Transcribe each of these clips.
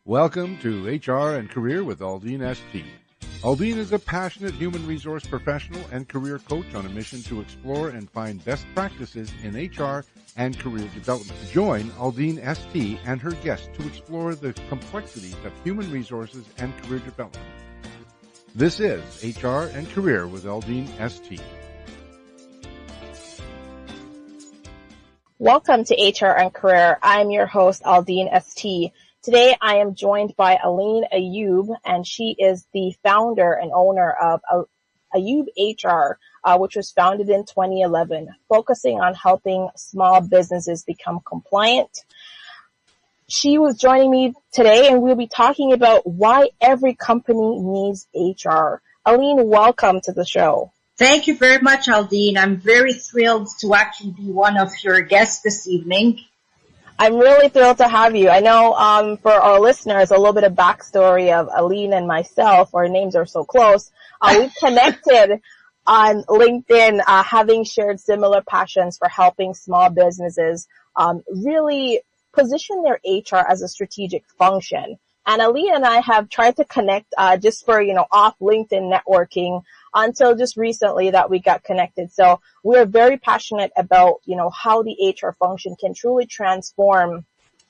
Welcome to HR and Career with AldeenST. Aldeen is a passionate human resource professional and career coach on a mission to explore and find best practices in HR and career development. Join AldeenST and her guests to explore the complexities of human resources and career development. This is HR and Career with AldeenST. Welcome to HR and Career. I'm your host, AldeenST. Today, I am joined by Aline Ayoub, and she is the founder and owner of Ayoub HR, which was founded in 2011, focusing on helping small businesses become compliant. She was joining me today, and we'll be talking about why every company needs HR. Aline, welcome to the show. Thank you very much, Aldeen. I'm very thrilled to actually be one of your guests this evening. I'm really thrilled to have you. I know for our listeners, a little bit of backstory of Aline and myself, our names are so close. We connected on LinkedIn, having shared similar passions for helping small businesses really position their HR as a strategic function. And Aline and I have tried to connect just for, off LinkedIn networking until just recently that we got connected. So we're very passionate about, how the HR function can truly transform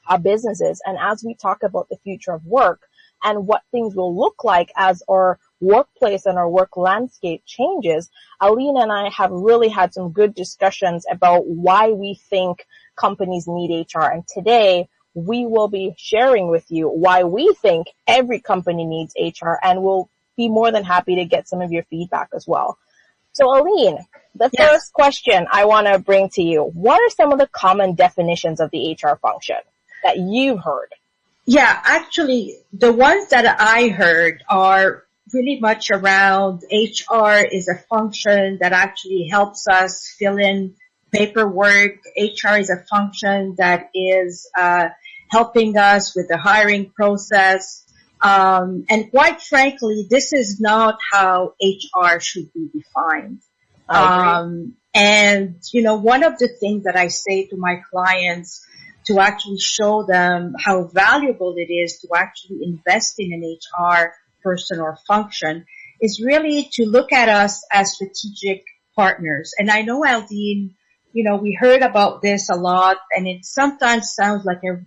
our businesses. And as we talk about the future of work and what things will look like as our workplace and our work landscape changes, Aline and I have really had some good discussions about why we think companies need HR. And today, we will be sharing with you why we think every company needs HR, and we'll be more than happy to get some of your feedback as well. So Aline, the first question I want to bring to you, what are some of the common definitions of the HR function that you've heard? Yeah, actually, the ones that I heard are really much around HR is a function that actually helps us fill in paperwork. HR is a function that is helping us with the hiring process. And quite frankly, this is not how HR should be defined. And, one of the things that I say to my clients to actually show them how valuable it is to actually invest in an HR person or function is really to look at us as strategic partners. And I know, Aldeen, we heard about this a lot, and it sometimes sounds like a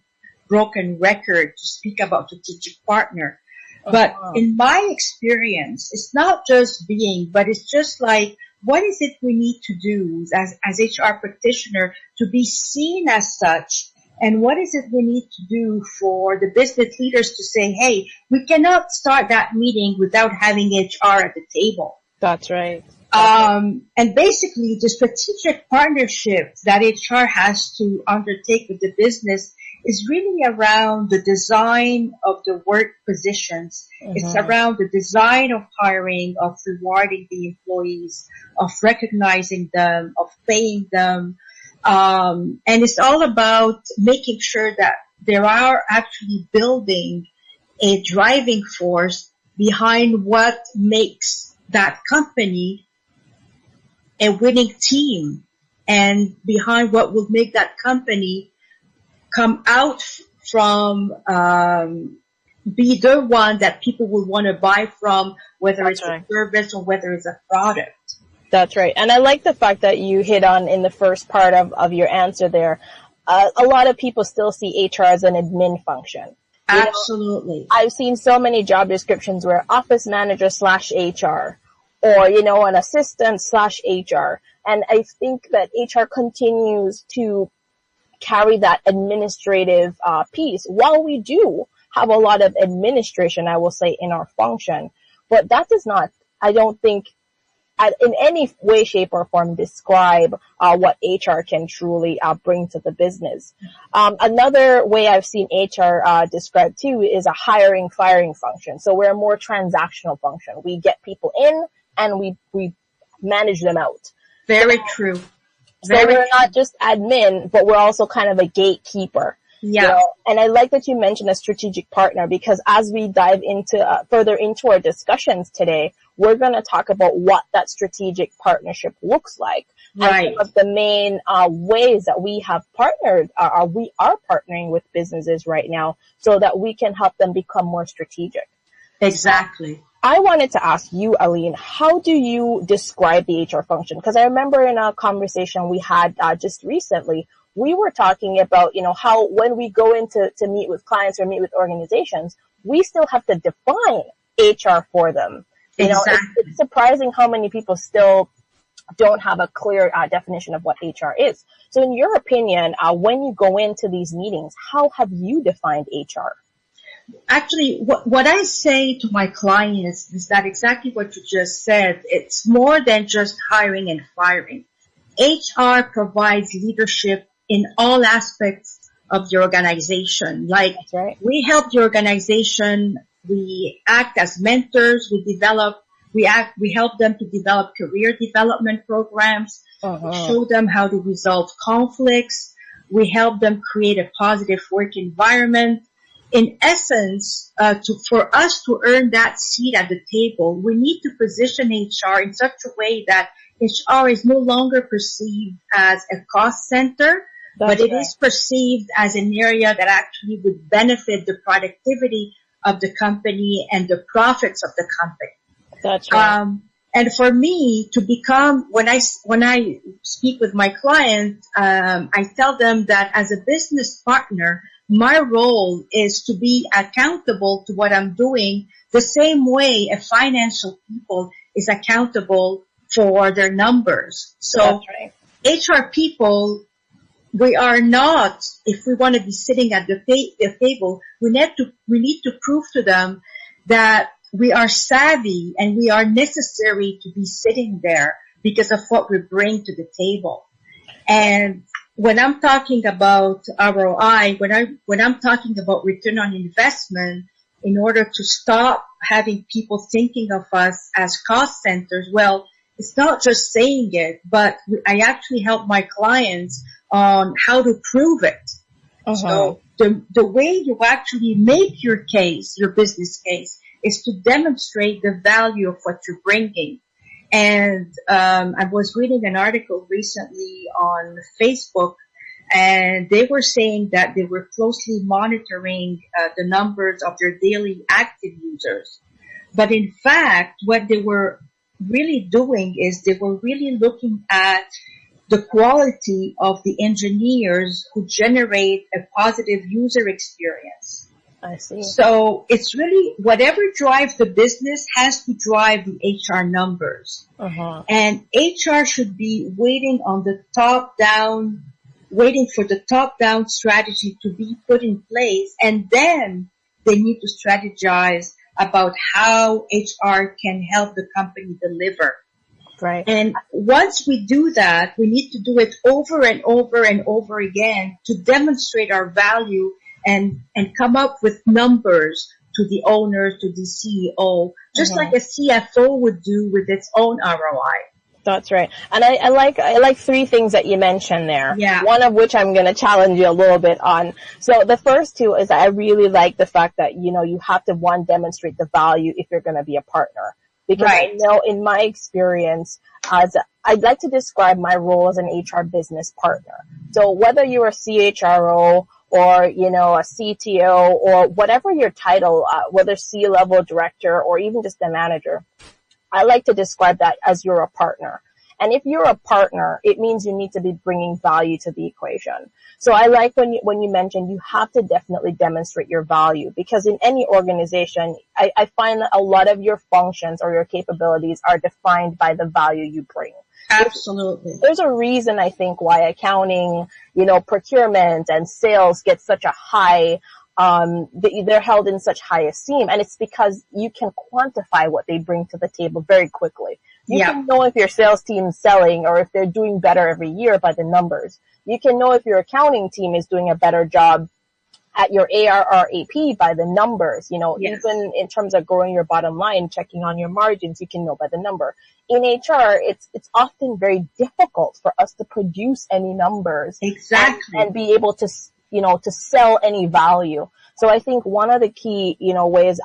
broken record to speak about strategic partner. But in my experience, it's not just but it's just like, what is it we need to do as HR practitioner to be seen as such? And what is it we need to do for the business leaders to say, hey, we cannot start that meeting without having HR at the table. That's right. And basically the strategic partnership that HR has to undertake with the business is really around the design of the work positions. Mm-hmm. It's around the design of hiring, of rewarding the employees, of recognizing them, of paying them. And it's all about making sure that there are actually building a driving force behind what makes that company a winning team, and behind what will make that company come out from be the one that people will want to buy from, whether it's a service or whether it's a product. That's right. And I like the fact that you hit on in the first part of your answer there. A lot of people still see HR as an admin function. Absolutely. I've seen so many job descriptions where office manager /HR or, an assistant /HR. And I think that HR continues to carry that administrative piece. While we do have a lot of administration, I will say, in our function, but that does not, I don't think, in any way, shape, or form describe what HR can truly bring to the business. Another way I've seen HR described too is a hiring, firing function. So we're a more transactional function. We get people in and we manage them out. Very true. So we're not just admin, but we're also kind of a gatekeeper. Yeah. And I like that you mentioned a strategic partner, because as we dive into further into our discussions today, we're going to talk about what that strategic partnership looks like. Right. And some of the main ways that we have partnered, we are partnering with businesses right now so that we can help them become more strategic. Exactly. I wanted to ask you, Aline, how do you describe the HR function? Because I remember in a conversation we had just recently, we were talking about, how when we go into to meet with clients or meet with organizations, we still have to define HR for them. It's surprising how many people still don't have a clear definition of what HR is. So in your opinion, when you go into these meetings, how have you defined HR? Actually, what I say to my clients is that exactly what you just said. It's more than just hiring and firing. HR provides leadership in all aspects of the organization. Like, right. We help the organization, we act as mentors, we help them to develop career development programs, show them how to resolve conflicts, we help them create a positive work environment. In essence, for us to earn that seat at the table, we need to position HR in such a way that HR is no longer perceived as a cost center, but it is perceived as an area that actually would benefit the productivity of the company and the profits of the company. That's right. And for me to become, when I speak with my clients, I tell them that as a business partner, my role is to be accountable to what I'm doing the same way a financial people is accountable for their numbers. So HR people, we are not, if we want to be sitting at the table, we need to prove to them that we are savvy and we are necessary to be sitting there because of what we bring to the table. And when I'm talking about ROI, when I'm talking about return on investment, in order to stop having people thinking of us as cost centers, well, it's not just saying it, but I actually help my clients on how to prove it. So the way you actually make your case, your business case, is to demonstrate the value of what you're bringing. And I was reading an article recently on Facebook, and they were saying that they were closely monitoring the numbers of their daily active users. But in fact, what they were really doing is they were really looking at the quality of the engineers who generate a positive user experience. I see. So it's really whatever drives the business has to drive the HR numbers. And HR should be waiting for the top-down strategy to be put in place, and then they need to strategize about how HR can help the company deliver. Right. And once we do that, we need to do it over and over and over again to demonstrate our value and come up with numbers to the owners, to the CEO, just like a CFO would do with its own ROI. That's right. And I like three things that you mentioned there. Yeah. One of which I'm going to challenge you a little bit on. So the first two is I really like the fact that, you have to, one, demonstrate the value if you're going to be a partner. Because I know in my experience, I'd like to describe my role as an HR business partner. So whether you're a CHRO or, a CTO or whatever your title, whether C-level director or even just a manager, I like to describe that as you're a partner. And if you're a partner, it means you need to be bringing value to the equation. So I like when you mentioned you have to definitely demonstrate your value, because in any organization, I find that a lot of your functions or your capabilities are defined by the value you bring. Absolutely. There's a reason, I think, why accounting, procurement and sales get such a high, they're held in such high esteem. And it's because you can quantify what they bring to the table very quickly. You can know if your sales team is selling or if they're doing better every year by the numbers. You can know if your accounting team is doing a better job at your ARR AP by the numbers. Even in terms of growing your bottom line, checking on your margins, you can know by the number. In HR, it's often very difficult for us to produce any numbers. Exactly. And be able to, to sell any value. So I think one of the key, ways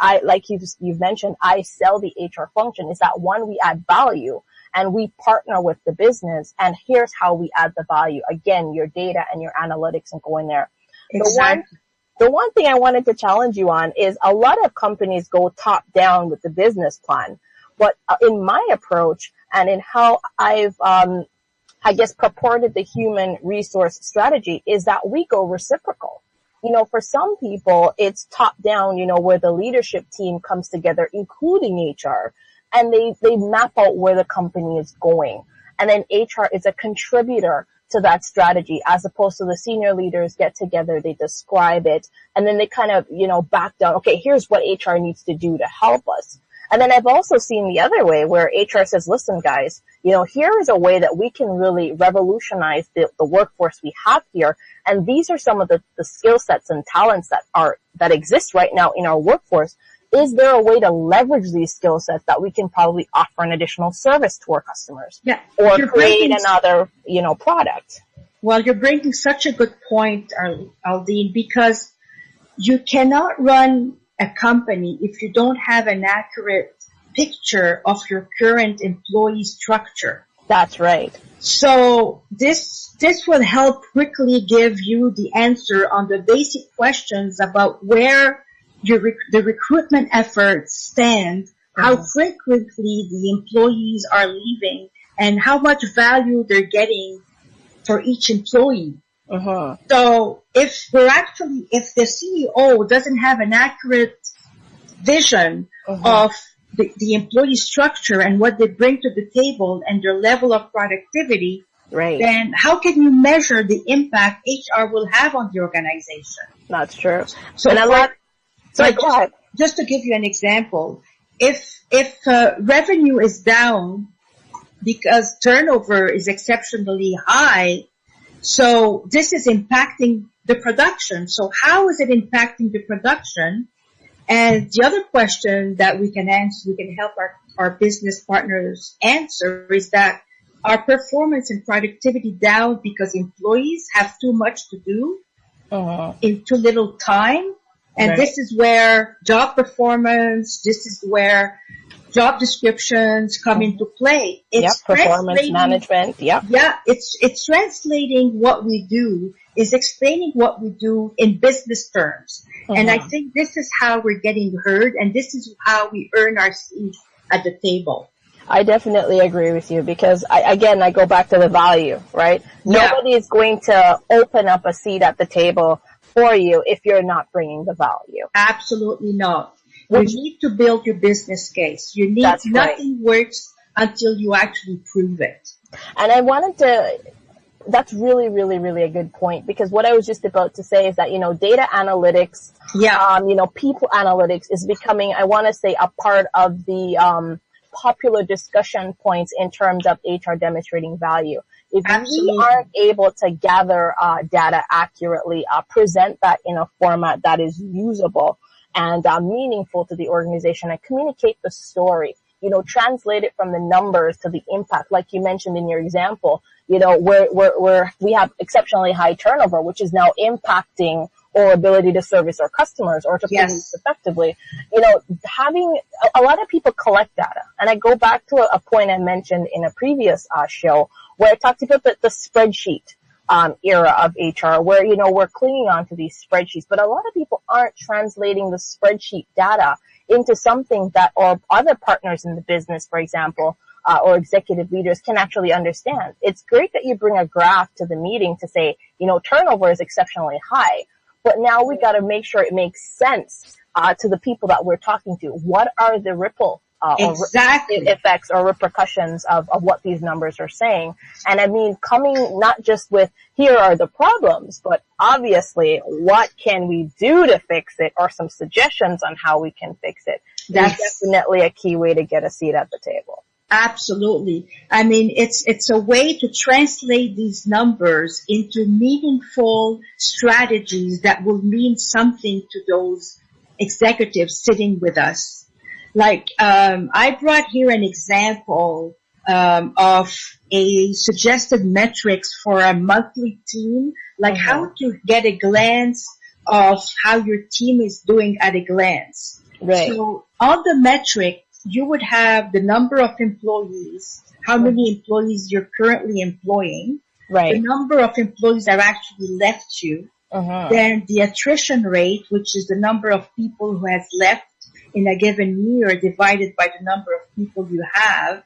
you've mentioned, I sell the HR function is that, one, we add value. and we partner with the business, and here's how we add the value. Again, your data and your analytics and going there. Exactly. The one thing I wanted to challenge you on is a lot of companies go top down with the business plan. But in my approach and in how I've, I guess, purported the human resource strategy is that we go reciprocal. You know, for some people, it's top down, you know, where the leadership team comes together, including HR, and they map out where the company is going. And then HR is a contributor to that strategy, as opposed to the senior leaders get together, they describe it, and then they kind of, you know, back down. Okay, here's what HR needs to do to help us. And then I've also seen the other way where HR says, listen, guys, you know, here is a way that we can really revolutionize the workforce we have here. And these are some of the skill sets and talents that exist right now in our workforce. Is there a way to leverage these skill sets that we can probably offer an additional service to our customers? Yeah. Or create another, you know, product? Well, you're bringing such a good point, Aldeen, because you cannot run a company if you don't have an accurate picture of your current employee structure. That's right. So this will help quickly give you the answer on the basic questions about where the recruitment efforts stand, how frequently the employees are leaving, and how much value they're getting for each employee. So if the CEO doesn't have an accurate vision of the employee structure and what they bring to the table and their level of productivity, right, then how can you measure the impact HR will have on the organization? That's true. So go ahead. Just to give you an example, if revenue is down because turnover is exceptionally high, so this is impacting the production. So how is it impacting the production? And the other question that we can answer, we can help our business partners answer, is that our performance and productivity down because employees have too much to do in too little time. And this is where job performance, this is where job descriptions come into play. It's performance management. Yeah, it's translating what we do, is explaining what we do in business terms. And I think this is how we're getting heard, and this is how we earn our seat at the table. I definitely agree with you, because I go back to the value, right? Yeah. Nobody is going to open up a seat at the table for you if you're not bringing the value. Absolutely not. You need to build your business case. You need nothing works until you actually prove it. And I wanted to, that's really, really, really a good point, because what I was just about to say is that, you know, data analytics, you know, people analytics is becoming, I want to say, a part of the popular discussion points in terms of HR demonstrating value. If we aren't able to gather data accurately, present that in a format that is usable and meaningful to the organization, and communicate the story, you know, translate it from the numbers to the impact, like you mentioned in your example, you know, we have exceptionally high turnover, which is now impacting our ability to service our customers or to produce effectively. You know, having a lot of people collect data, and I go back to a point I mentioned in a previous show where I talked about the spreadsheet era of HR, where, you know, we're clinging on to these spreadsheets, but a lot of people aren't translating the spreadsheet data into something that our other partners in the business, for example, or executive leaders can actually understand. It's great that you bring a graph to the meeting to say, you know, turnover is exceptionally high, but now we got to make sure it makes sense to the people that we're talking to. What are the ripple effects or repercussions of what these numbers are saying? And I mean, coming not just with, here are the problems, but obviously, what can we do to fix it, or some suggestions on how we can fix it. That's definitely a key way to get a seat at the table. Absolutely. I mean, it's a way to translate these numbers into meaningful strategies that will mean something to those executives sitting with us. Like, I brought here an example of a suggested metrics for a monthly team, like how to get a glance of how your team is doing at a glance. Right. So all the metrics you would have the number of employees, how many employees you're currently employing, the number of employees that actually left you, then the attrition rate, which is the number of people who has left in a given year divided by the number of people you have.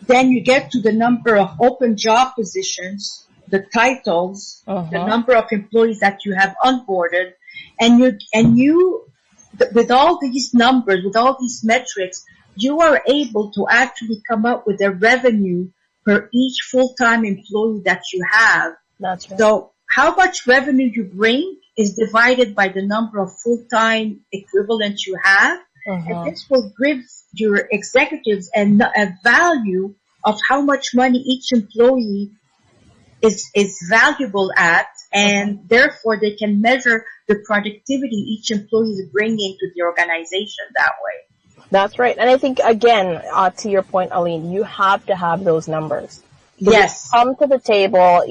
Then you get to the number of open job positions, the titles, the number of employees that you have onboarded, and you, with all these numbers, with all these metrics, you are able to actually come up with a revenue per each full-time employee that you have. That's right. So how much revenue you bring is divided by the number of full-time equivalents you have. And this will give your executives a value of how much money each employee is valuable at, and therefore they can measure the productivity each employee is bringing to the organization that way. That's right. And I think, again, to your point, Aline, you have to have those numbers. Yes. Come to the table,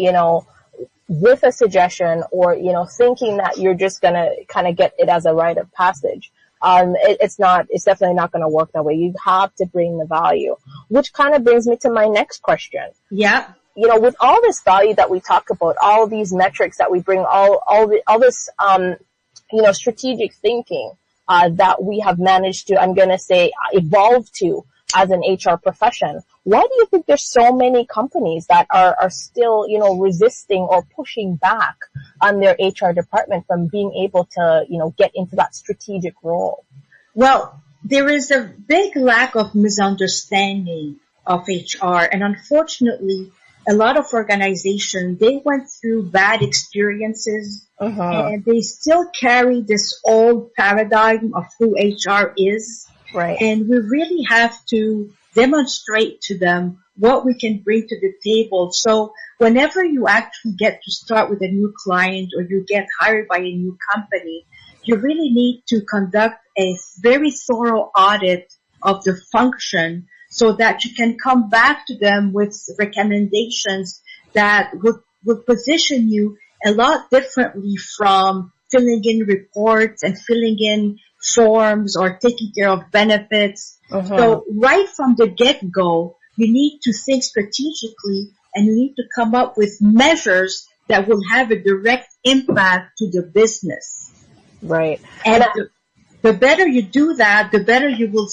with a suggestion or, thinking that you're just going to kind of get it as a rite of passage. It's definitely not going to work that way. You have to bring the value, which kind of brings me to my next question. Yeah. With all this value that we talk about, all these metrics that we bring, all this, strategic thinking, that we have managed to, I'm going to say, evolve to as an HR profession. Why do you think there's so many companies that are still, resisting or pushing back on their HR department from being able to, get into that strategic role? Well, there is a big lack of misunderstanding of HR, and unfortunately, a lot of organizations, they went through bad experiences, and they still carry this old paradigm of who HR is. Right. And we really have to demonstrate to them what we can bring to the table. So whenever you actually get to start with a new client or you get hired by a new company, you really need to conduct a very thorough audit of the function so that you can come back to them with recommendations that would position you a lot differently from filling in reports and filling in forms or taking care of benefits. So right from the get-go, you need to think strategically and you need to come up with measures that will have a direct impact to the business. Right. And the better you do that, the better you will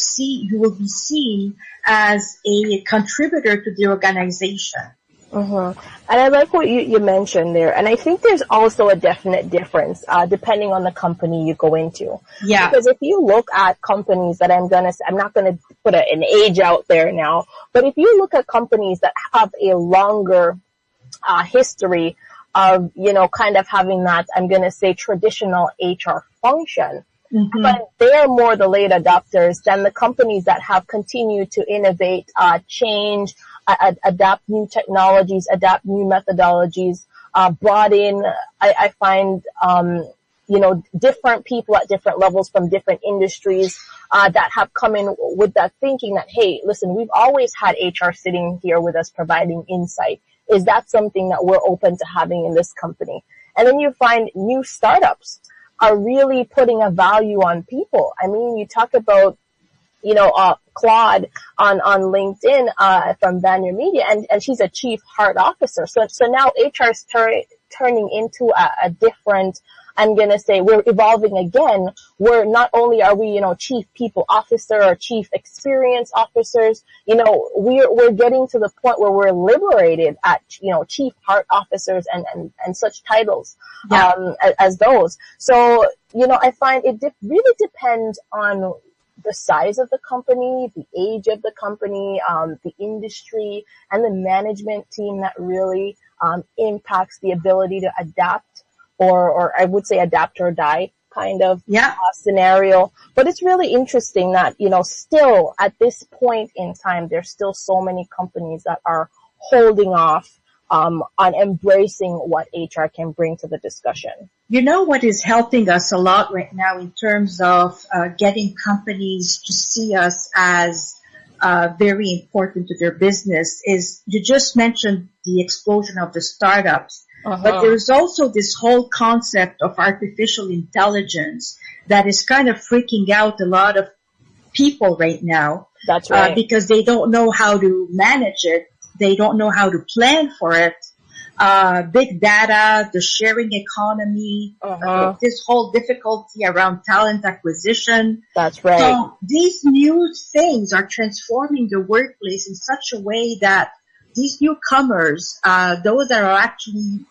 be seen as a contributor to the organization. And I like what you mentioned there. And I think there's also a definite difference, depending on the company you go into. Yeah. Because if you look at companies that I'm not going to put an age out there now, but if you look at companies that have a longer, history of, kind of having that, I'm going to say, traditional HR function, but they are more the late adopters than the companies that have continued to innovate, change, adapt new technologies, adapt new methodologies, brought in, I find, different people at different levels from different industries, that have come in with that thinking that, hey, listen, we've always had HR sitting here with us providing insight. Is that something that we're open to having in this company? And then you find new startups are really putting a value on people. I mean, you talk about, Claude on LinkedIn, from Banner Media, and she's a chief heart officer. So now HR is turning into a different, I'm going to say, we're evolving again, where not only are we, chief people officer or chief experience officers, we're getting to the point where we're liberated at, chief heart officers and such titles, as those. So, I find it really depends on the size of the company, the age of the company, the industry, and the management team that really impacts the ability to adapt, or I would say adapt or die kind of scenario. But it's really interesting that, still at this point in time, there's still so many companies that are holding off on embracing what HR can bring to the discussion. What is helping us a lot right now in terms of getting companies to see us as very important to their business is, you just mentioned the explosion of the startups. But there's also this whole concept of artificial intelligence that is kind of freaking out a lot of people right now. That's right. Because they don't know how to manage it. They don't know how to plan for it. Big data, the sharing economy, this whole difficulty around talent acquisition. That's right. So these new things are transforming the workplace in such a way that these newcomers, those that are actually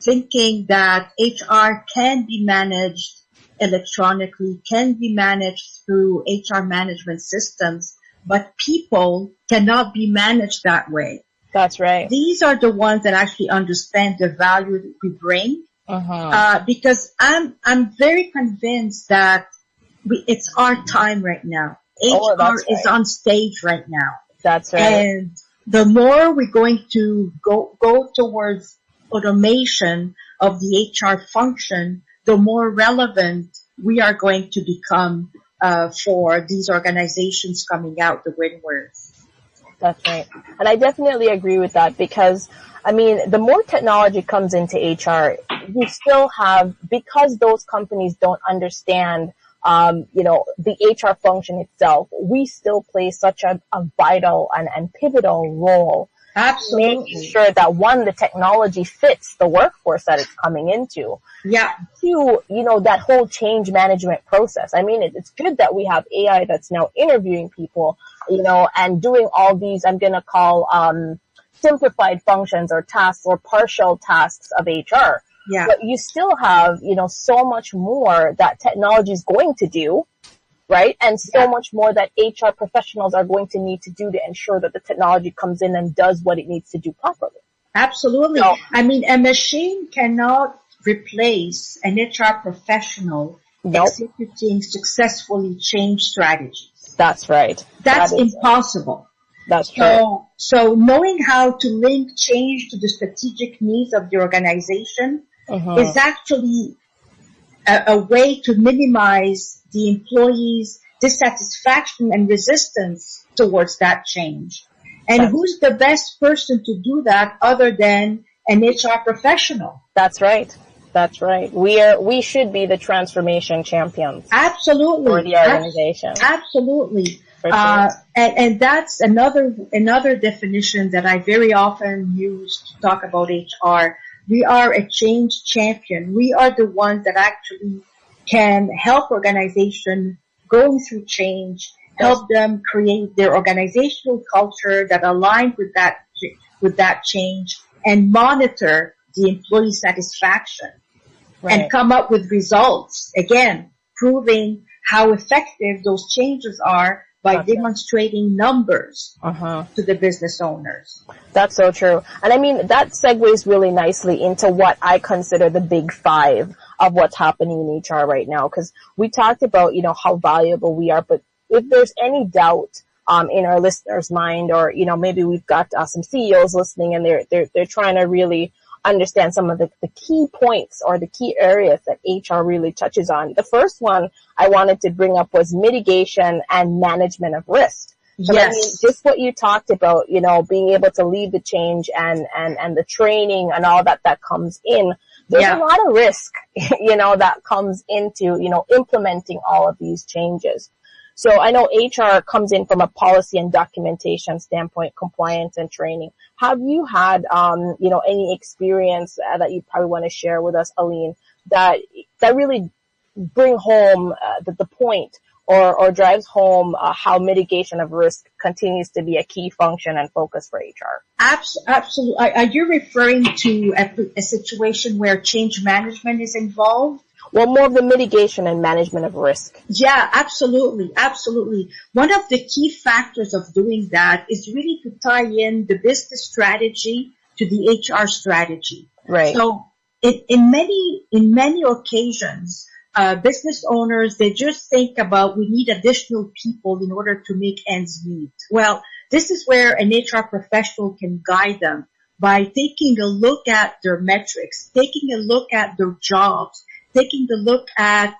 thinking that HR can be managed electronically, can be managed through HR management systems, but people cannot be managed that way. That's right. These are the ones that actually understand the value that we bring. Because I'm very convinced that it's our time right now. HR is on stage right now. That's right. And the more we're going to go towards automation of the HR function, the more relevant we are going to become for these organizations coming out the windwards. That's right. And I definitely agree with that because, I mean, the more technology comes into HR, you still have, because those companies don't understand, the HR function itself, we still play such a vital and pivotal role. Absolutely. Making sure that, one, the technology fits the workforce that it's coming into. Yeah. Two, that whole change management process. I mean, it's good that we have AI that's now interviewing people, and doing all these, I'm going to call, simplified functions or tasks or partial tasks of HR. Yeah. But you still have, so much more that technology is going to do, right? And so much more that HR professionals are going to need to do to ensure that the technology comes in and does what it needs to do properly. Absolutely. So, I mean, a machine cannot replace an HR professional executing successfully change strategies. That's right. That's impossible. That's true. So knowing how to link change to the strategic needs of the organization is actually a way to minimize the employees' dissatisfaction and resistance towards that change. And who's the best person to do that other than an HR professional? That's right. That's right. We should be the transformation champions. Absolutely. For the organization. Absolutely. For sure. And that's another definition that I very often use to talk about HR. We are a change champion. We are the ones that actually can help organizations going through change, help them create their organizational culture that aligns with that change, and monitor the employee satisfaction. Right. And come up with results, again, proving how effective those changes are by demonstrating numbers to the business owners. That's so true. And I mean, that segues really nicely into what I consider the big five of what's happening in HR right now. Because we talked about, how valuable we are, but if there's any doubt in our listeners' mind, or, maybe we've got some CEOs listening and they're trying to really understand some of the key points or the key areas that HR really touches on. The first one I wanted to bring up was mitigation and management of risk. So yes. I mean, just what you talked about, being able to lead the change and the training and all that comes in. There's a lot of risk, that comes into, implementing all of these changes. So I know HR comes in from a policy and documentation standpoint, compliance and training. Have you had, any experience that you probably want to share with us, Aline, that really bring home the point or drives home how mitigation of risk continues to be a key function and focus for HR? Absolutely. Are you referring to a situation where change management is involved? Well, more of the mitigation and management of risk. Yeah, absolutely. Absolutely. One of the key factors of doing that is really to tie in the business strategy to the HR strategy. Right. So in many occasions, business owners, they just think about we need additional people in order to make ends meet. Well, this is where an HR professional can guide them by taking a look at their metrics, taking a look at their jobs, taking a look at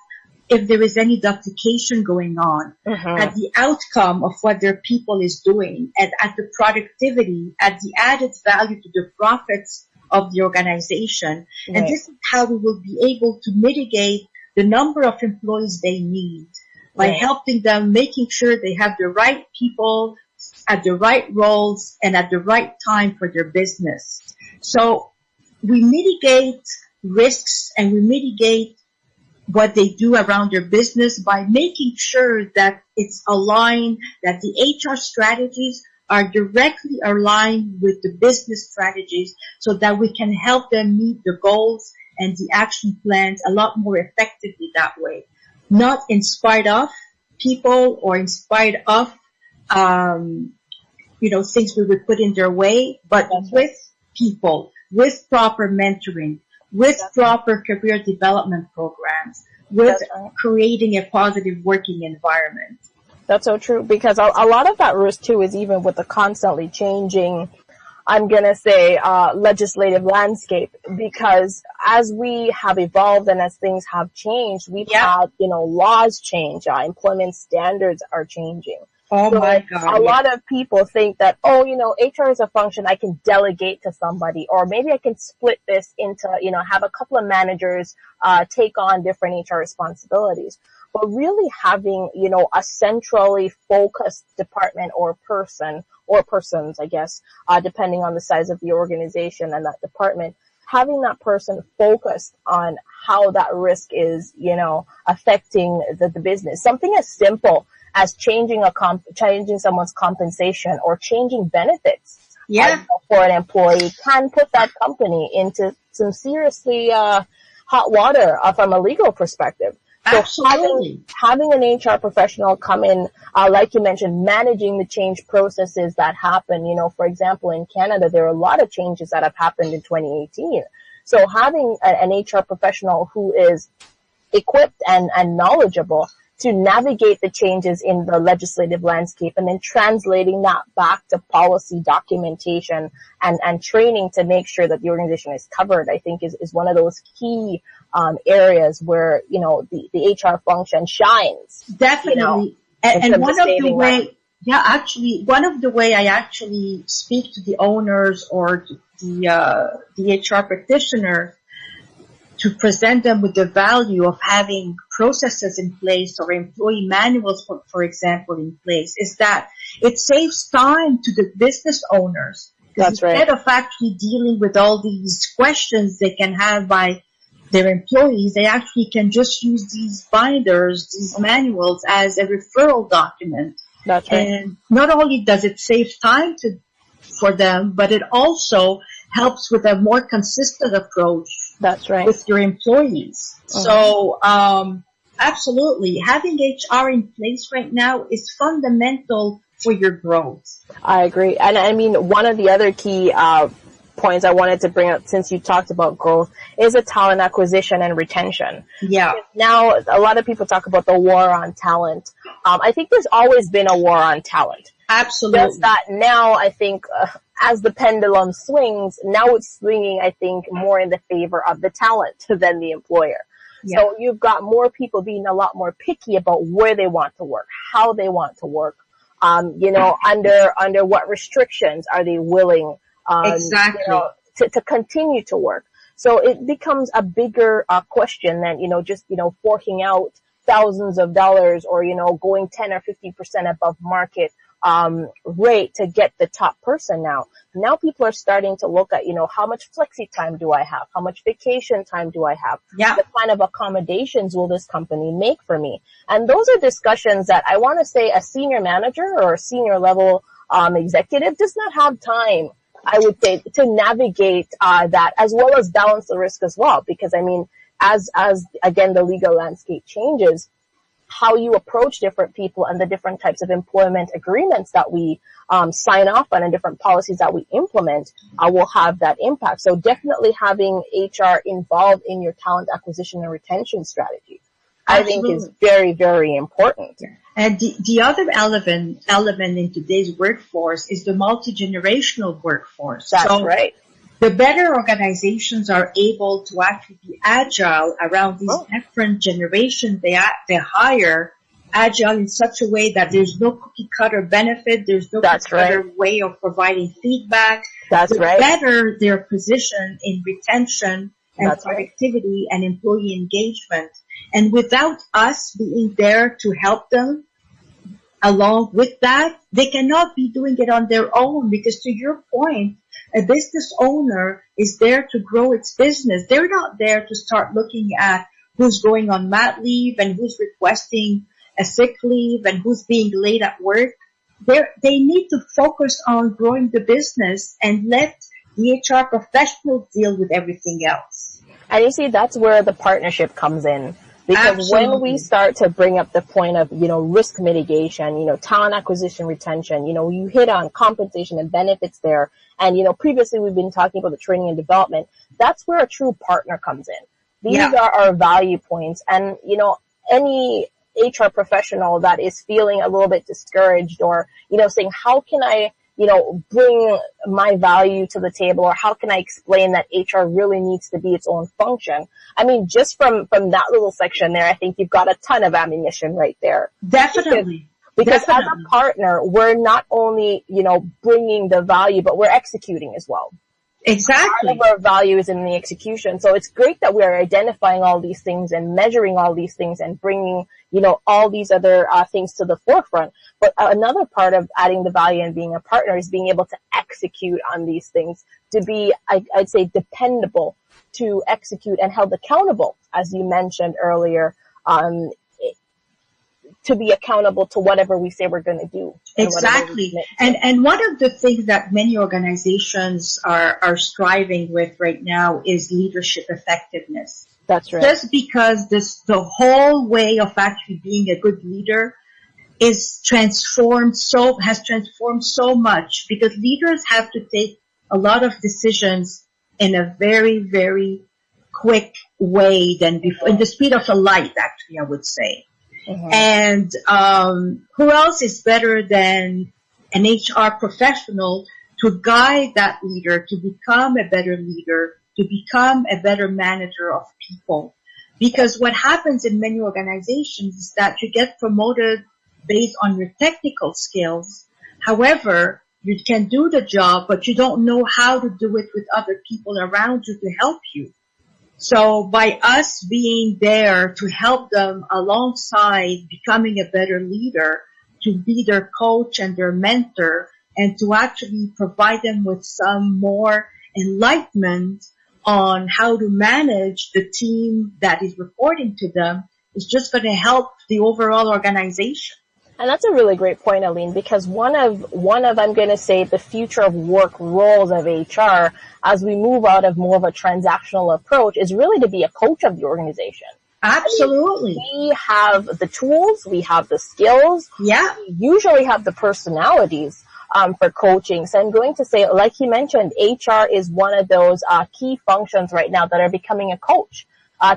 if there is any duplication going on, at the outcome of what their people is doing, and at the productivity, at the added value to the profits of the organization. Right. And this is how we will be able to mitigate the number of employees they need by helping them, making sure they have the right people at the right roles and at the right time for their business. So we mitigate risks and we mitigate what they do around their business by making sure that it's aligned, that the HR strategies are directly aligned with the business strategies so that we can help them meet the goals and the action plans a lot more effectively that way. Not in spite of people or in spite of, things we would put in their way, but with people, with proper mentoring, with proper career development programs, with creating a positive working environment. That's so true, because a lot of that risk too is even with the constantly changing, I'm going to say, legislative landscape, because as we have evolved and as things have changed, we've had, laws change, employment standards are changing. Oh so my God. A lot of people think that, HR is a function I can delegate to somebody, or maybe I can split this into, have a couple of managers, take on different HR responsibilities. But really having, a centrally focused department or person, or persons, I guess, depending on the size of the organization and that department, having that person focused on how that risk is, affecting the business. Something as simple as changing someone's compensation or changing benefits for an employee can put that company into some seriously hot water from a legal perspective. So having an HR professional come in, like you mentioned, managing the change processes that happen. For example, in Canada, there are a lot of changes that have happened in 2018. So having an HR professional who is equipped and knowledgeable to navigate the changes in the legislative landscape and then translating that back to policy documentation and training to make sure that the organization is covered, I think is one of those key areas where, the HR function shines. Definitely. And one of the way, one of the way I actually speak to the owners or the HR practitioner to present them with the value of having processes in place or employee manuals, for example, in place, is that it saves time to the business owners. That's right. Instead of actually dealing with all these questions they can have by their employees, they actually can just use these binders, these manuals as a referral document. That's right. And not only does it save time for them, but it also helps with a more consistent approach. That's right. With your employees. Mm-hmm. So, absolutely. Having HR in place right now is fundamental for your growth. I agree. And I mean, one of the other key points I wanted to bring up since you talked about growth is a talent acquisition and retention. Yeah. Now, a lot of people talk about the war on talent. I think there's always been a war on talent. Absolutely. Just that now, I think, as the pendulum swings, now it's swinging, I think, more in the favor of the talent than the employer. Yeah. So you've got more people being a lot more picky about where they want to work, how they want to work, under what restrictions are they willing, exactly. To continue to work. So it becomes a bigger question than, just, forking out thousands of dollars or, going 10 or 50% above market rate to get the top person now. Now people are starting to look at, how much flexi time do I have? How much vacation time do I have? Yeah. What kind of accommodations will this company make for me? And those are discussions that I want to say a senior manager or a senior level executive does not have time, I would say, to navigate that as well as balance the risk as well. Because I mean, as again, the legal landscape changes, how you approach different people and the different types of employment agreements that we sign off on and different policies that we implement will have that impact. So definitely having HR involved in your talent acquisition and retention strategy, I think is very, very important. And the other element in today's workforce is the multi-generational workforce. That's right. The better organizations are able to actually be agile around these different generations they hire, agile in such a way that there's no cookie cutter benefit, there's no cookie cutter way of providing feedback. The better their position in retention and productivity and employee engagement. And without us being there to help them along with that, they cannot be doing it on their own, because to your point, a business owner is there to grow its business. They're not there to start looking at who's going on mat leave and who's requesting a sick leave and who's being late at work. They need to focus on growing the business and let the HR professionals deal with everything else. And you see, that's where the partnership comes in. Because Absolutely. when we start to bring up the point of, risk mitigation, talent acquisition, retention, you hit on compensation and benefits there. And, previously we've been talking about the training and development. That's where a true partner comes in. These are our value points. And, any HR professional that is feeling a little bit discouraged or, saying, how can I, bring my value to the table, or how can I explain that HR really needs to be its own function? I mean, just from that little section there, I think you've got a ton of ammunition right there. Definitely. Because Definitely. as a partner, we're not only, bringing the value, but we're executing as well. Exactly. Part of our value is in the execution. So it's great that we're identifying all these things and measuring all these things and bringing, all these other things to the forefront. But another part of adding the value and being a partner is being able to execute on these things, to be, I'd say, dependable, to execute and held accountable, as you mentioned earlier, to be accountable to whatever we say we're going to do. Exactly. And one of the things that many organizations are striving with right now is leadership effectiveness. That's right. Just because the whole way of actually being a good leader has transformed so much, because leaders have to take a lot of decisions in a very, very quick way than before, in the speed of the light, actually, I would say. Mm-hmm. And who else is better than an HR professional to guide that leader to become a better leader, to become a better manager of people? Because what happens in many organizations is that you get promoted based on your technical skills. However, you can do the job, but you don't know how to do it with other people around you to help you. So by us being there to help them alongside becoming a better leader, to be their coach and their mentor, and to actually provide them with some more enlightenment on how to manage the team that is reporting to them, is just going to help the overall organization. And that's a really great point, Aline, because one of I'm going to say the future of work roles of HR as we move out of more of a transactional approach is really to be a coach of the organization. Absolutely. We have the tools, we have the skills, we usually have the personalities for coaching. So I'm going to say, like you mentioned, HR is one of those key functions right now that are becoming a coach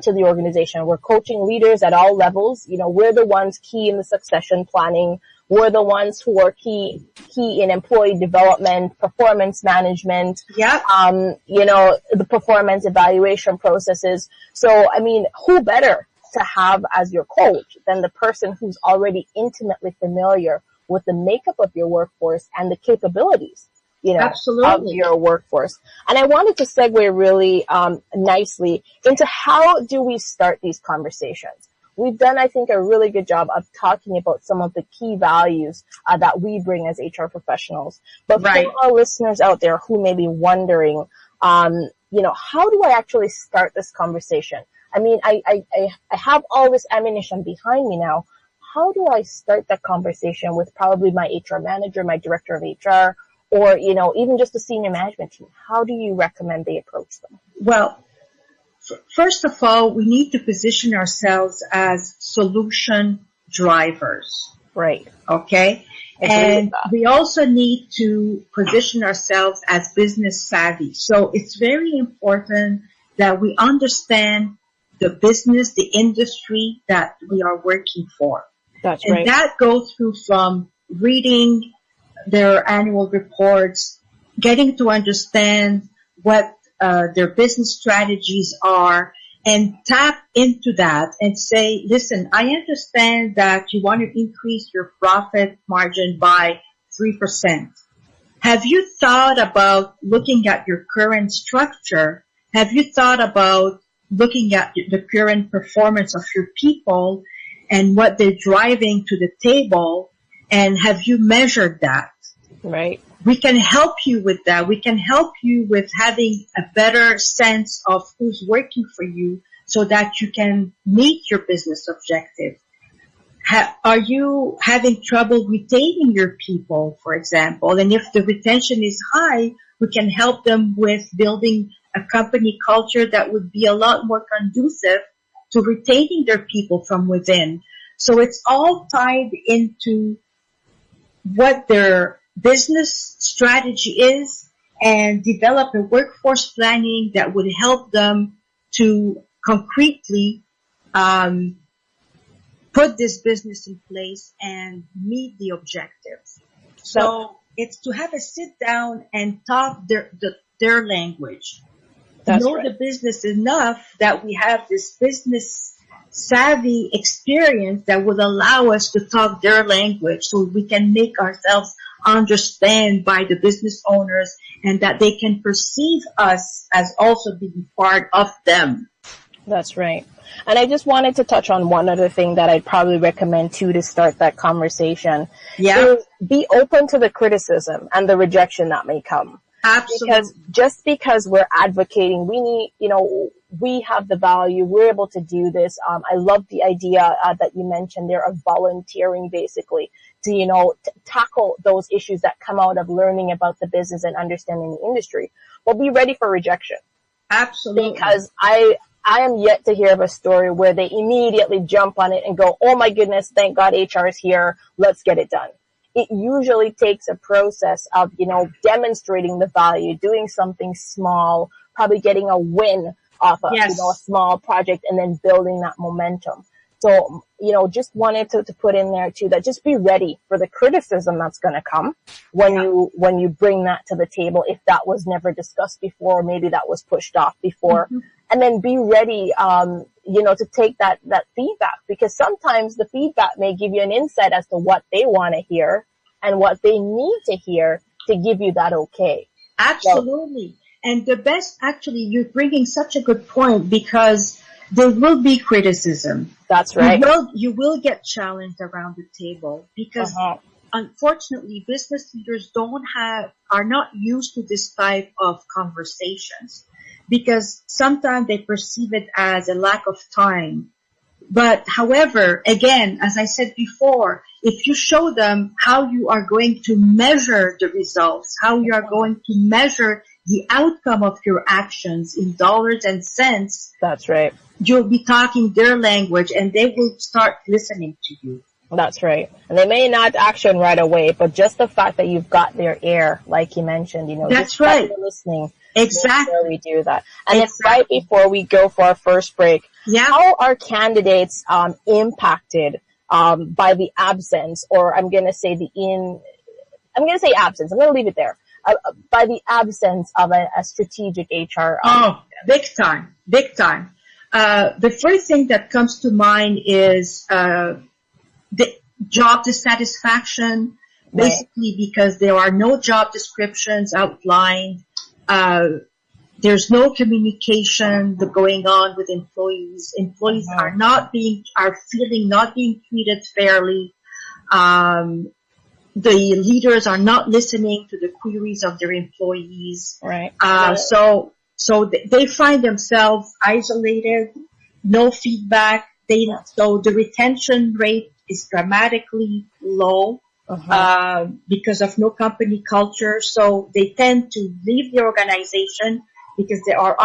to the organization. We're coaching leaders at all levels. We're the ones key in the succession planning. We're the ones who are key in employee development, performance management, the performance evaluation processes. So, I mean, who better to have as your coach than the person who's already intimately familiar with the makeup of your workforce and the capabilities, of your workforce. And I wanted to segue really nicely into how do we start these conversations. We've done, I think, a really good job of talking about some of the key values that we bring as HR professionals. But for our listeners out there who may be wondering, how do I actually start this conversation? I mean, I have all this ammunition behind me now. How do I start that conversation with probably my HR manager, my director of HR, or, even just the senior management team? How do you recommend they approach them? Well, first of all, we need to position ourselves as solution drivers. Right. Okay? And we also need to position ourselves as business savvy. So it's very important that we understand the business, the industry that we are working for. That's right. And that goes through from reading their annual reports, getting to understand what their business strategies are, and tap into that and say, listen, I understand that you want to increase your profit margin by 3%. Have you thought about looking at your current structure? Have you thought about looking at the current performance of your people and what they're driving to the table, and have you measured that? Right. We can help you with that. We can help you with having a better sense of who's working for you so that you can meet your business objective. Are you having trouble retaining your people, for example? And if the retention is high, we can help them with building a company culture that would be a lot more conducive to retaining their people from within. So it's all tied into what their business strategy is, and develop a workforce planning that would help them to concretely put this business in place and meet the objectives. So it's to have a sit down and talk their language. Know the business enough that we have this business savvy experience that will allow us to talk their language, so we can make ourselves understand by the business owners, and that they can perceive us as also being part of them. That's right. And I just wanted to touch on one other thing that I'd probably recommend too to start that conversation. Yeah. Is be open to the criticism and the rejection that may come. Absolutely. Because just because we're advocating, we need, we have the value, we're able to do this. I love the idea that you mentioned there of volunteering, basically, to, tackle those issues that come out of learning about the business and understanding the industry. But be ready for rejection. Absolutely. Because I am yet to hear of a story where they immediately jump on it and go, oh my goodness, thank God HR is here, let's get it done. It usually takes a process of, demonstrating the value, doing something small, probably getting a win off of, a small project, and then building that momentum. So, just wanted to put in there too, that just be ready for the criticism that's going to come when you bring that to the table, if that was never discussed before, maybe that was pushed off before. Mm-hmm. And then be ready, to take that feedback, because sometimes the feedback may give you an insight as to what they want to hear and what they need to hear to give you that okay. Absolutely. And the best, actually, you're bringing such a good point, because there will be criticism. That's right. You will get challenged around the table, because unfortunately business leaders are not used to this type of conversations, because sometimes they perceive it as a lack of time. But however, again, as I said before, if you show them how you are going to measure the results, how you are going to measure the outcome of your actions in dollars and cents, that's right, you'll be talking their language, and they will start listening to you. That's right. And they may not action right away, but just the fact that you've got their ear, like you mentioned, that's just right. Listening. Exactly. Make sure we do that. And it's right before we go for our first break. Yeah. How are candidates impacted by the absence, or I'm going to say absence. I'm going to leave it there. By the absence of a strategic HR. Big time. The first thing that comes to mind is the job dissatisfaction, basically because there are no job descriptions outlined. There's no communication going on with employees. Employees are feeling not being treated fairly. The leaders are not listening to the queries of their employees. Right. So they find themselves isolated, no feedback. So the retention rate is dramatically low. Because of no company culture. So they tend to leave the organization because they are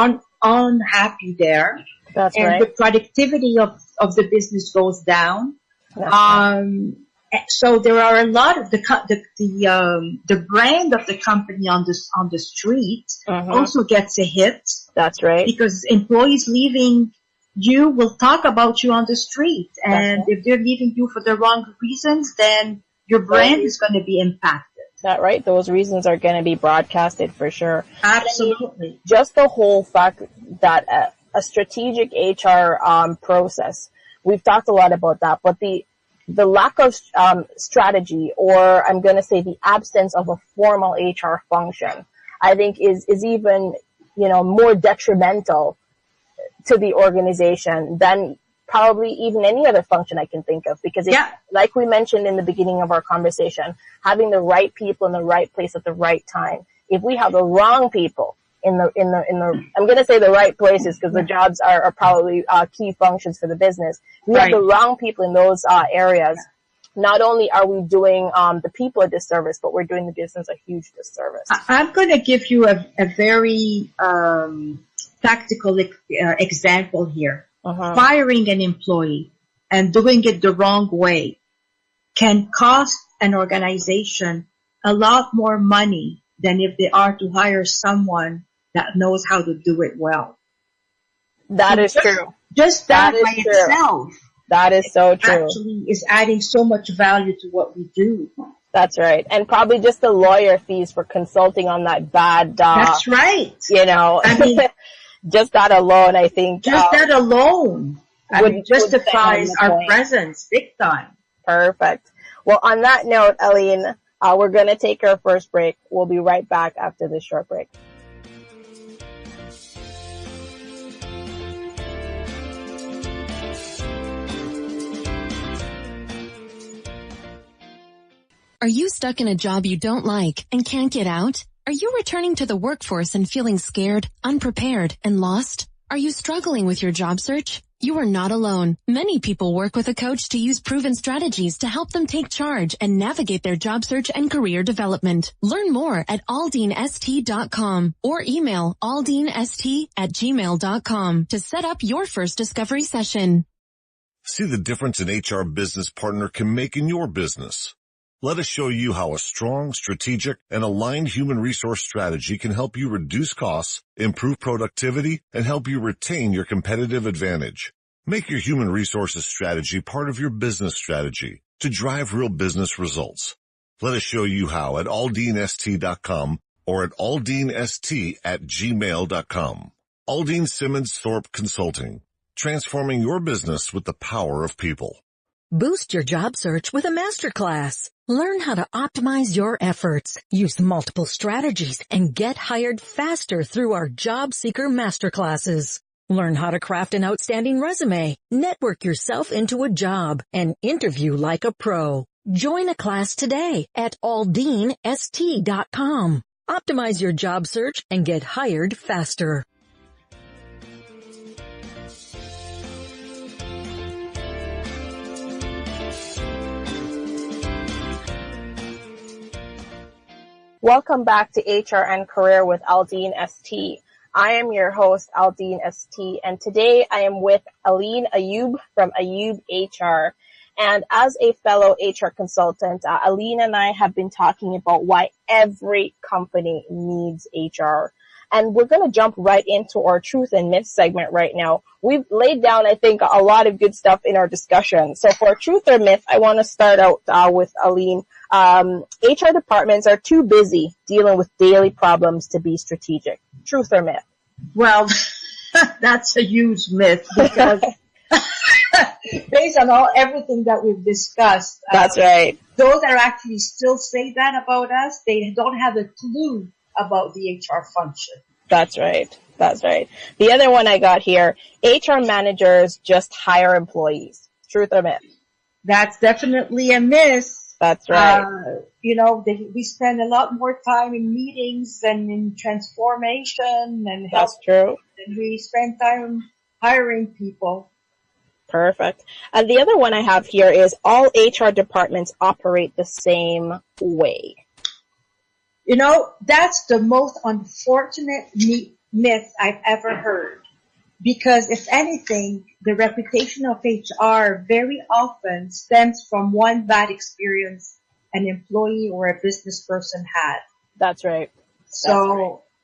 unhappy there. That's and right. The productivity of the business goes down. So there are a lot of the brand of the company on the street also gets a hit. That's right. Because employees leaving you will talk about you on the street. And if they're leaving you for the wrong reasons, then your brand is going to be impacted. That right? Those reasons are going to be broadcasted for sure. Absolutely. Just the whole fact that a strategic HR process, we've talked a lot about that, but the lack of strategy, or I'm going to say the absence of a formal HR function, I think is even more detrimental to the organization than probably even any other function I can think of. Because like we mentioned in the beginning of our conversation, having the right people in the right place at the right time. If we have the wrong people in the I'm going to say the right places, because the jobs are probably key functions for the business. We have the wrong people in those areas. Not only are we doing the people a disservice, but we're doing the business a huge disservice. I'm going to give you a very practical example here. Firing an employee and doing it the wrong way can cost an organization a lot more money than if they are to hire someone that knows how to do it well. That is true. Just that by itself. That is so true. Actually is adding so much value to what we do. That's right. And probably just the lawyer fees for consulting on that bad, that's right. I mean, just that alone, I think. Just that alone justifies our presence big time. Perfect. Well, on that note, Aline, we're going to take our first break. We'll be right back after this short break. Are you stuck in a job you don't like and can't get out? Are you returning to the workforce and feeling scared, unprepared, and lost? Are you struggling with your job search? You are not alone. Many people work with a coach to use proven strategies to help them take charge and navigate their job search and career development. Learn more at AldeenST.com or email AldeenST@gmail.com to set up your first discovery session. See the difference an HR business partner can make in your business. Let us show you how a strong, strategic, and aligned human resource strategy can help you reduce costs, improve productivity, and help you retain your competitive advantage. Make your human resources strategy part of your business strategy to drive real business results. Let us show you how at AldeenST.com or at AldeenST@gmail.com. Aldeen Simmonds Thorpe Consulting, transforming your business with the power of people. Boost your job search with a masterclass. Learn how to optimize your efforts, use multiple strategies, and get hired faster through our Job Seeker Masterclasses. Learn how to craft an outstanding resume, network yourself into a job, and interview like a pro. Join a class today at AldeenST.com. Optimize your job search and get hired faster. Welcome back to HR and Career with AldeenST. I am your host, AldeenST, and today I am with Aline Ayoub from Ayoub HR. And as a fellow HR consultant, Aline and I have been talking about why every company needs HR. And we're going to jump right into our truth and myth segment right now. We've laid down, I think, a lot of good stuff in our discussion. So for truth or myth, I want to start out with Aline. HR departments are too busy dealing with daily problems to be strategic. Truth or myth? Well, that's a huge myth because based on everything that we've discussed. That's right. Those that actually still say that about us, they don't have a clue about the HR function. That's right. That's right. The other one I got here, HR managers just hire employees. Truth or myth? That's definitely a myth. That's right. We spend a lot more time in meetings and in transformation and help. That's true. And we spend time hiring people. Perfect. And the other one I have here is all HR departments operate the same way. That's the most unfortunate myth I've ever heard. Because if anything, the reputation of HR very often stems from one bad experience an employee or a business person had. That's right.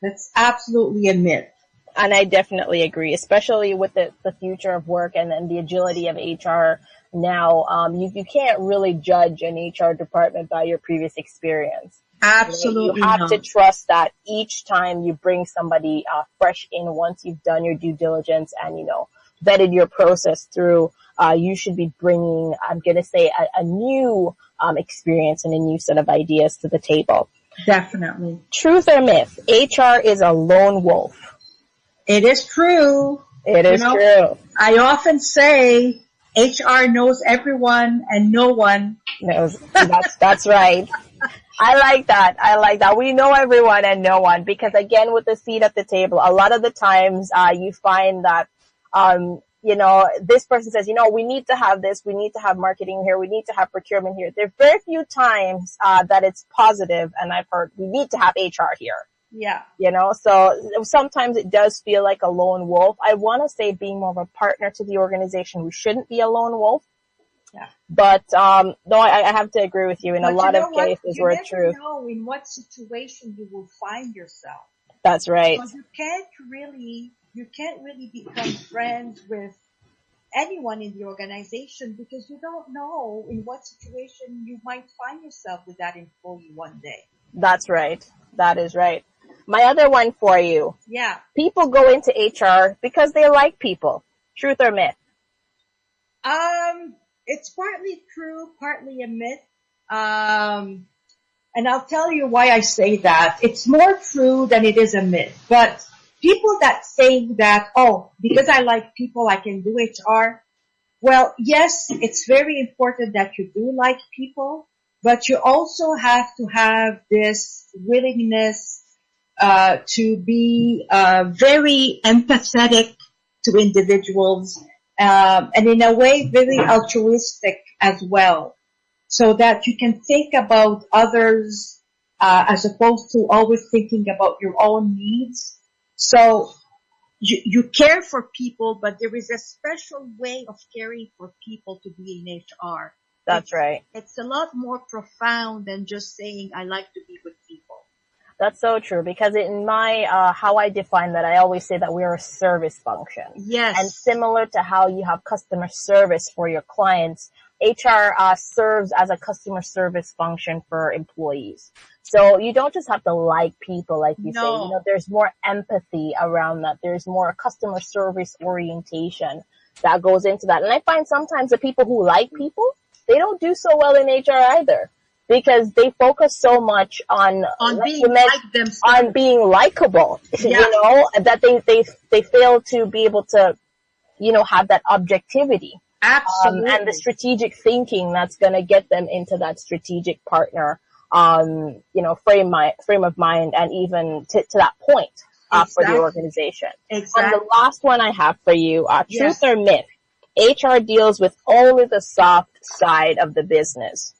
That's absolutely a myth. And I definitely agree, especially with the future of work and the agility of HR now. You can't really judge an HR department by your previous experience. Absolutely. You have to trust that each time you bring somebody fresh in, once you've done your due diligence and, vetted your process through, you should be bringing, I'm going to say, a new experience and a new set of ideas to the table. Definitely. Truth or myth? HR is a lone wolf. It is true. It is true. I often say HR knows everyone and no one knows. That's right. I like that. We know everyone and no one, because again, with the seat at the table, a lot of the times, you find that, this person says, we need to have this, we need to have marketing here, we need to have procurement here. There are very few times, that it's positive, and I've heard we need to have HR here. Yeah. So sometimes it does feel like a lone wolf. I want to say being more of a partner to the organization, we shouldn't be a lone wolf. Yeah. But, no, I have to agree with you in a lot of cases where it's true. You never know in what situation you will find yourself. That's right. So you can't really become friends with anyone in the organization, because you don't know in what situation you might find yourself with that employee one day. That's right. That is right. My other one for you. Yeah. People go into HR because they like people. Truth or myth? It's partly true, partly a myth. And I'll tell you why I say that. It's more true than it is a myth. But people that think that, because I like people, I can do HR. Well, yes, it's very important that you do like people, but you also have to have this willingness to be very empathetic to individuals, and in a way very altruistic as well, so that you can think about others as opposed to always thinking about your own needs. So you care for people, but there is a special way of caring for people to be in HR. That's right. It's a lot more profound than just saying, I like to be with people. That's so true, because in my, how I define that, I always say that we're a service function. Yes. And similar to how you have customer service for your clients, HR serves as a customer service function for employees. So you don't just have to like people, like you say. There's more empathy around that. There's more customer service orientation that goes into that. And I find sometimes the people who like people, they don't do so well in HR either, because they focus so much on being likable, that they fail to be able to, have that objectivity. Absolutely. And the strategic thinking that's going to get them into that strategic partner, frame of mind, and even to that point, for the organization. Exactly. And the last one I have for you, truth or myth? HR deals with only the soft side of the business.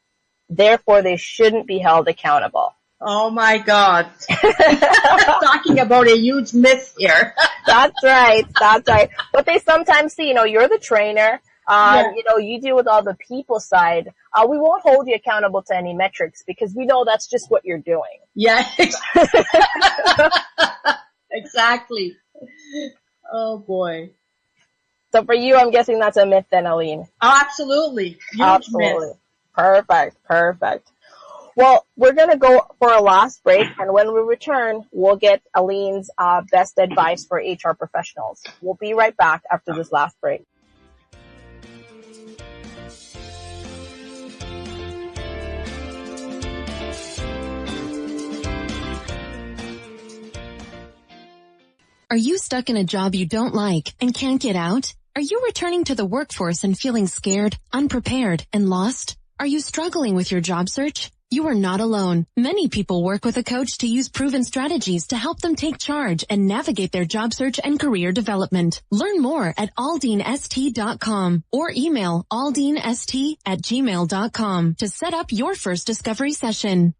Therefore, they shouldn't be held accountable. Oh my God. Talking about a huge myth here. That's right. But they sometimes see, you're the trainer. You deal with all the people side. We won't hold you accountable to any metrics, because we know that's just what you're doing. Yeah. Exactly. Oh boy. So for you, I'm guessing that's a myth then, Aline. Oh, absolutely. Absolutely. Myth. Perfect. Well, we're going to go for a last break, and when we return, we'll get Aline's best advice for HR professionals. We'll be right back after this last break. Are you stuck in a job you don't like and can't get out? Are you returning to the workforce and feeling scared, unprepared, and lost? Are you struggling with your job search? You are not alone. Many people work with a coach to use proven strategies to help them take charge and navigate their job search and career development. Learn more at AldeenST.com or email AldeenST@gmail.com to set up your first discovery session.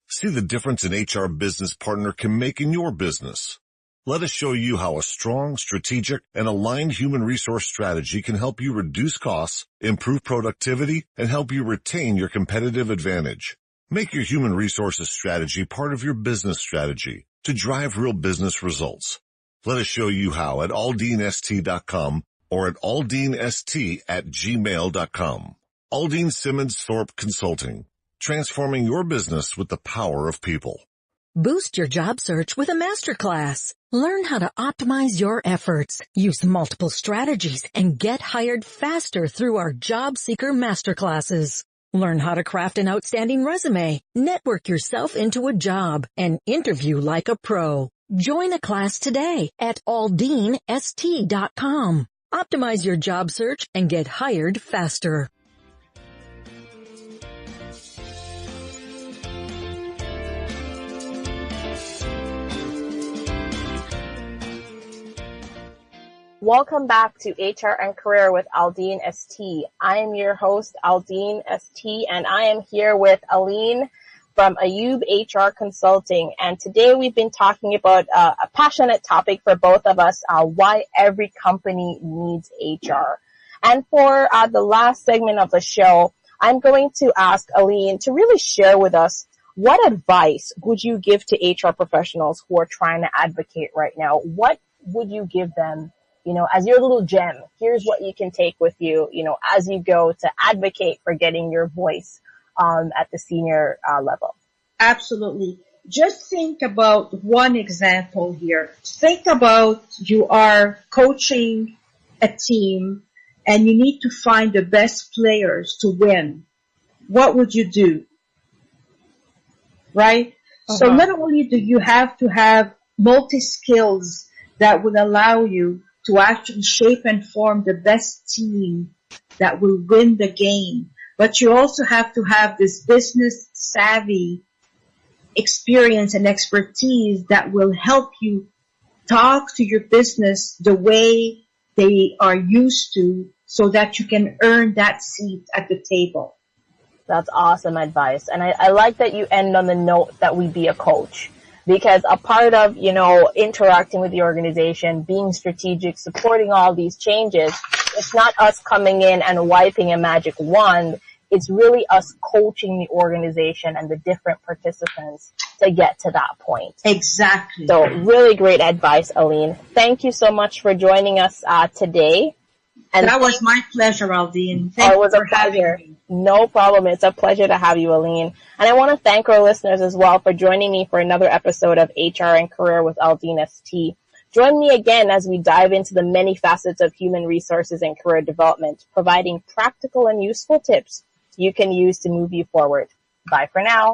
See the difference an HR business partner can make in your business. Let us show you how a strong, strategic, and aligned human resource strategy can help you reduce costs, improve productivity, and help you retain your competitive advantage. Make your human resources strategy part of your business strategy to drive real business results. Let us show you how at AldeenST.com or at AldeenST@gmail.com. Aldeen Simmonds Thorpe Consulting, transforming your business with the power of people. Boost your job search with a masterclass. Learn how to optimize your efforts, use multiple strategies, and get hired faster through our Job Seeker Masterclasses. Learn how to craft an outstanding resume, network yourself into a job, and interview like a pro. Join a class today at AldeenST.com. Optimize your job search and get hired faster. Welcome back to HR and Career with AldeenST. I am your host, AldeenST, and I am here with Aline from Ayoub HR Consulting. And today we've been talking about a passionate topic for both of us, why every company needs HR. And for the last segment of the show, I'm going to ask Aline to really share with us what advice would you give to HR professionals who are trying to advocate right now? What would you give them, as your little gem? Here's what you can take with you, as you go to advocate for getting your voice at the senior level. Absolutely. Just think about one example here. Think about you are coaching a team and you need to find the best players to win. What would you do? Right? So not only do you have to have multi-skills that will allow you to actually shape and form the best team that will win the game, but you also have to have this business savvy experience and expertise that will help you talk to your business the way they are used to so that you can earn that seat at the table. That's awesome advice. And I like that you end on the note that we be a coach, because a part of, interacting with the organization, being strategic, supporting all these changes, it's not us coming in and wiping a magic wand. It's really us coaching the organization and the different participants to get to that point. Exactly. So really great advice, Aline. Thank you so much for joining us today. And that was my pleasure, Aldeen. It was a pleasure. No problem. It's a pleasure to have you, Aline. And I want to thank our listeners as well for joining me for another episode of HR and Career with AldeenST. Join me again as we dive into the many facets of human resources and career development, providing practical and useful tips you can use to move you forward. Bye for now.